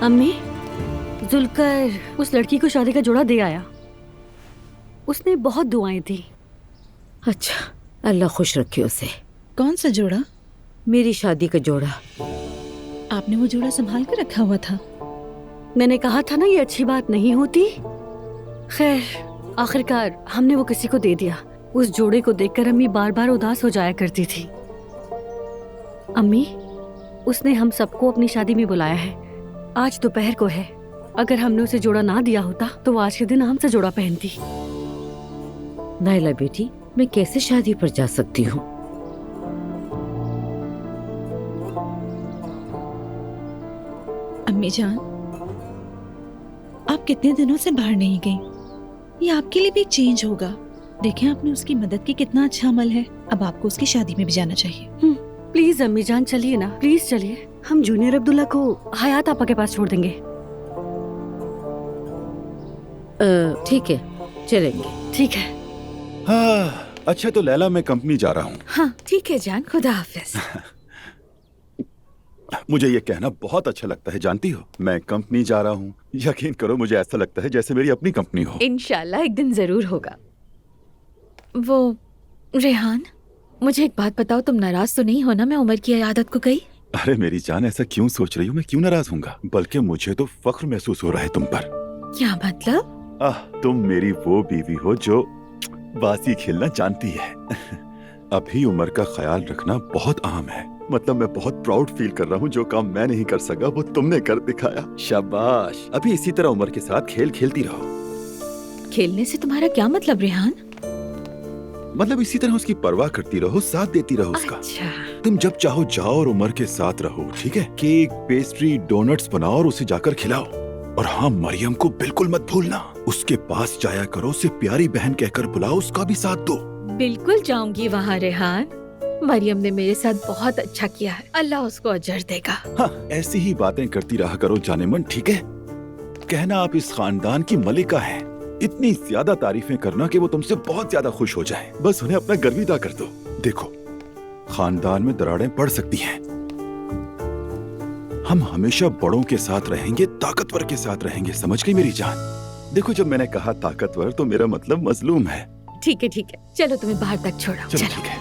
अम्मी, जुलकर उस लड़की को शादी का जोड़ा दे आया। उसने बहुत दुआएं दी। अच्छा, अल्लाह खुश रखे उसे। कौन सा जोड़ा? मेरी शादी का जोड़ा। आपने वो जोड़ा संभाल कर रखा हुआ था? मैंने कहा था ना ये अच्छी बात नहीं होती। खैर, आखिरकार हमने वो किसी को दे दिया। उस जोड़े को देखकर अम्मी बार बार उदास हो जाया करती थी। अम्मी, उसने हम सबको अपनी शादी में बुलाया है। आज दोपहर को है। अगर हमने उसे जोड़ा ना दिया होता तो वो आज के दिन हमसे जोड़ा पहनती। नाइला बेटी, मैं कैसे शादी पर जा सकती हूँ? अम्मी जान, आप कितने दिनों से बाहर नहीं गई। ये आपके लिए भी एक चेंज होगा। देखें, आपने उसकी मदद की, कितना अच्छा अमल है। अब आपको उसकी शादी में भी जाना चाहिए। प्लीज अम्मी जान, चलिए ना, प्लीज चलिए। हम जूनियर अब्दुल्ला को हयात आपा के पास छोड़ देंगे। ठीक है, चलेंगे। ठीक है। हाँ, अच्छा तो लैला, मैं कंपनी जा रहा हूँ। हाँ ठीक है जान, खुदा हाफिज। मुझे ये कहना बहुत अच्छा लगता है, जानती हो, मैं कंपनी जा रहा हूँ। यकीन करो, मुझे ऐसा लगता है जैसे मेरी अपनी कंपनी हो। इंशाल्लाह एक दिन जरूर होगा। वो रेहान, मुझे एक बात बताओ, तुम नाराज तो नहीं हो ना मैं उमर की इयादत को गई? अरे मेरी जान, ऐसा क्यों सोच रही हो? मैं क्यों नाराज हूँगा? बल्कि मुझे तो फख्र महसूस हो रहा है तुम पर। क्या मतलब? तुम मेरी वो बीवी हो जो बाजी खेलना जानती है। अभी उमर का ख्याल रखना बहुत अहम है। मतलब मैं बहुत प्राउड फील कर रहा हूँ। जो काम मैं नहीं कर सका वो तुमने कर दिखाया। शाबाश। अभी इसी तरह उमर के साथ खेल खेलती रहो। खेलने से तुम्हारा क्या मतलब रेहान? मतलब इसी तरह उसकी परवाह करती रहो, साथ देती रहो उसका। अच्छा। तुम जब चाहो जाओ और उमर के साथ रहो, ठीक है? केक, पेस्ट्री, डोनट्स बनाओ और उसे जाकर खिलाओ। और हाँ, मरियम को बिल्कुल मत भूलना। उसके पास जाया करो, उसे प्यारी बहन कहकर बुलाओ, उसका भी साथ दो। बिल्कुल जाऊंगी वहाँ रेहान। मरियम ने मेरे साथ बहुत अच्छा किया है, अल्लाह उसको अजर देगा। हाँ, ऐसी ही बातें करती रहा करो जानेमन, ठीक है? कहना आप इस खानदान की मलिका हैं। इतनी ज्यादा तारीफें करना कि वो तुमसे बहुत ज्यादा खुश हो जाएं। बस उन्हें अपना गर्विदा कर दो। देखो, खानदान में दरारें पड़ सकती हैं। हम हमेशा बड़ों के साथ रहेंगे, ताकतवर के साथ रहेंगे। समझ गई मेरी जान? देखो, जब मैंने कहा ताकतवर तो मेरा मतलब मजलूम है। ठीक है, चलो तुम्हें बाहर तक छोड़ा। चलो ठीक है।